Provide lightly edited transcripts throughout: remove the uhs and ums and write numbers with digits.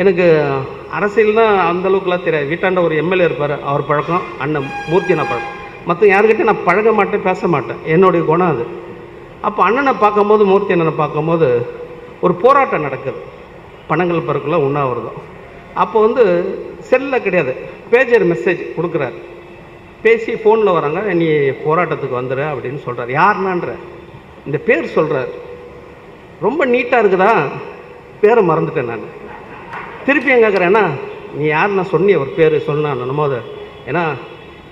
எனக்கு அரசியல்னால் அந்தளவுக்குலாம் தெரியாது. வீட்டாண்ட ஒரு எம்எல்ஏ இருப்பார், அவர் பழக்கம், அண்ணன் மூர்த்தினா பழக்கம். மற்ற யாருக்கிட்டே நான் பழக மாட்டேன், பேச மாட்டேன், என்னுடைய குணம் அது. அப்போ அண்ணனை பார்க்கும்போது, மூர்த்தி அண்ணனை பார்க்கும்போது ஒரு போராட்டம் நடக்குது, பணங்கள் பருக்குள்ள உண்ணாவிரதம். அப்போ வந்து செல்லில் கிடையாது, பேஜர் மெசேஜ் கொடுக்குறாரு. பேசி ஃபோனில் வராங்க, நீ போராட்டத்துக்கு வந்துடு அப்படின்னு சொல்கிறார். யாருனான்ற இந்த பேர் சொல்கிறார். ரொம்ப நீட்டாக இருக்குதா, பேரை மறந்துட்டேன் நான். திருப்பி எங்கே கேட்குறேன்னா, நீ யாருன்னா சொன்னி ஒரு பேர் சொன்னான் போது, ஏன்னா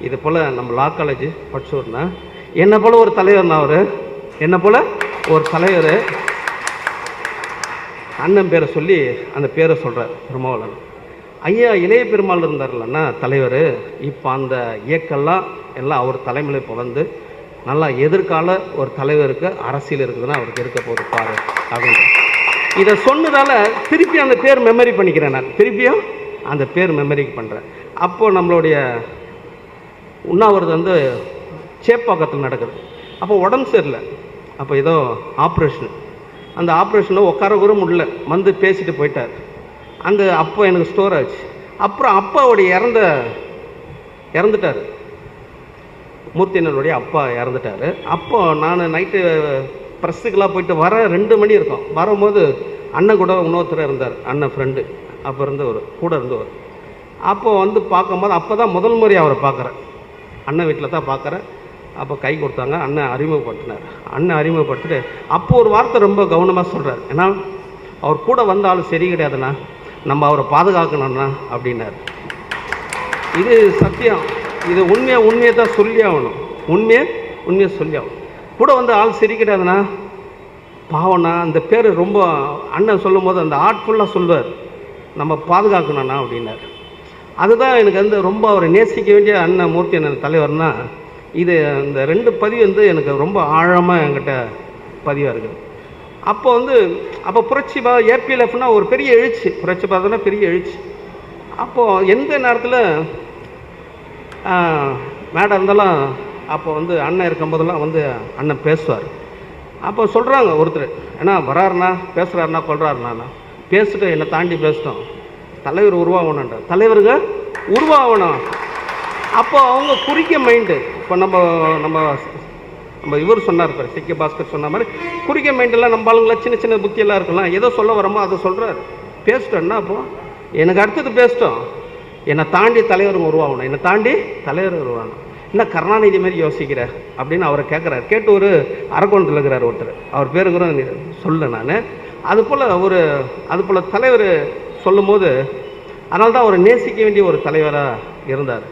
இது போல் நம்ம லா காலேஜ் படிச்சோர்னா என்னை போல் ஒரு தலைவர்னா, அவர் என்னை போல் ஒரு தலைவர். அண்ணன் பேரை சொல்லி அந்த பேரை சொல்கிறார் திருமாவளவன். ஐயா இளைய பெருமாள் இருந்தார்லன்னா தலைவர், இப்போ அந்த இயக்கெல்லாம் எல்லாம் அவர் தலைமையில் இப்போ வந்து நல்லா எதிர்கால ஒரு தலைவருக்கு அரசியல் இருக்குதுன்னா அவருக்கு இருக்க போது பாரு அப்படின்ற இதை சொன்னதால் திருப்பி அந்த பேர் மெமரி பண்ணிக்கிறேன். நான் திருப்பியும் அந்த பேர் மெமரிக்கு பண்ணுறேன். அப்போது நம்மளுடைய உண்ணாவிரதம் வந்து சேப்பாக்கத்தில் நடக்குது. அப்போ உடம்பு சரியில்லை, அப்போ ஏதோ ஆப்ரேஷன். அந்த ஆப்ரேஷனில் உட்கார கூட முடியல, வந்து பேசிட்டு போயிட்டார். அங்கே அப்போ எனக்கு ஸ்டோர் ஆச்சு. அப்புறம் அப்பாவுடைய இறந்துட்டார், மூர்த்தியினருடைய அப்பா இறந்துட்டார். அப்போ நான் நைட்டு ப்ரெஸ்ஸுக்கெல்லாம் போயிட்டு வர 2 மணி இருக்கும். வரும்போது அண்ணன் கூட இன்னொருத்தர் இருந்தார், அண்ணன் ஃப்ரெண்டு, அப்போ இருந்தவர் கூட இருந்தவர். அப்போ வந்து பார்க்கும்போது அப்போ தான் முதல் முறை அவரை பார்க்குறேன், அண்ணன் வீட்டில் தான் பார்க்குறேன். அப்போ கை கொடுத்தாங்க, அண்ணன் அறிமுகப்படுத்தினார். அண்ணன் அறிமுகப்படுத்திட்டு அப்போ ஒரு வார்த்தை ரொம்ப கவனமாக சொல்கிறார், ஏன்னா அவர் கூட வந்தாலும் சரி கிடையாதுண்ணா, நம்ம அவரை பாதுகாக்கணும்ண்ணா அப்படின்னார். இது சத்தியம், இது உண்மையை தான் சொல்லி ஆகணும், உண்மையை சொல்லி ஆகணும். கூட வந்து ஆள் சரி கிடையாதுண்ணா, பாவண்ணா, அந்த பேர் ரொம்ப அண்ணன் சொல்லும் போது அந்த ஆர்ட்ஃபுல்லாக சொல்வார், நம்ம பாதுகாக்கணும்ண்ணா அப்படின்னார். அதுதான் எனக்கு வந்து ரொம்ப அவரை நேசிக்க வேண்டிய அண்ணன் மூர்த்தி அண்ணன் தலைவர்னா இது. இந்த 2 பதிவு வந்து எனக்கு ரொம்ப ஆழமாக என்கிட்ட பதிவாக இருக்குது. அப்போ வந்து அப்போ புரட்சி ஏபிஎல்எஃப்னா ஒரு பெரிய எழுச்சி, புரட்சி பார்த்தோன்னா பெரிய எழுச்சி. அப்போது எந்த நேரத்தில் மேடம் இருந்தாலும் அப்போ வந்து அண்ணன் இருக்கும்போதெல்லாம் வந்து அண்ணன் பேசுவார். அப்போ சொல்கிறாங்க ஒருத்தர், ஏன்னா வராருண்ணா பேசுகிறாருண்ணா கொள்கிறாருண்ணா, பேசிட்டு என்னை தாண்டி பேசிட்டோம், தலைவர் உருவாகணுன்ற, தலைவருங்க உருவாகணும். அப்போ அவங்க குறிக்க மைண்டு, இப்போ நம்ம இவர் சொன்னார் பாரு, சிக்கி பாஸ்கர் சொன்ன மாதிரி குறிக்க மைண்டெல்லாம் நம்ம ஆளுங்களா சின்ன சின்ன புத்தியெல்லாம் இருக்கலாம், ஏதோ சொல்ல வரமோ அதை சொல்கிறார். பேசிட்டோன்னா அப்போது எனக்கு அடுத்தது பேசிட்டோம், என்னை தாண்டி தலைவர் உருவாகணும், என்னை தாண்டி தலைவர் உருவாகணும், என்ன கருணாநிதி மாதிரி யோசிக்கிற அப்படின்னு அவரை கேட்குறாரு. கேட்டு ஒரு அரக்கோணத்தில் இருக்கிறார் ஒருத்தர், அவர் பேரு கூட சொல்ல நான். அதுபோல் தலைவர் சொல்லும் போது அதனால தான் அவர் நேசிக்க வேண்டிய ஒரு தலைவராக இருந்தார்.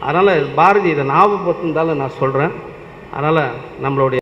அதனால் பாரதி இதை ஞாபகப்படுத்திருந்தாலும் நான் சொல்கிறேன். அதனால் நம்மளுடைய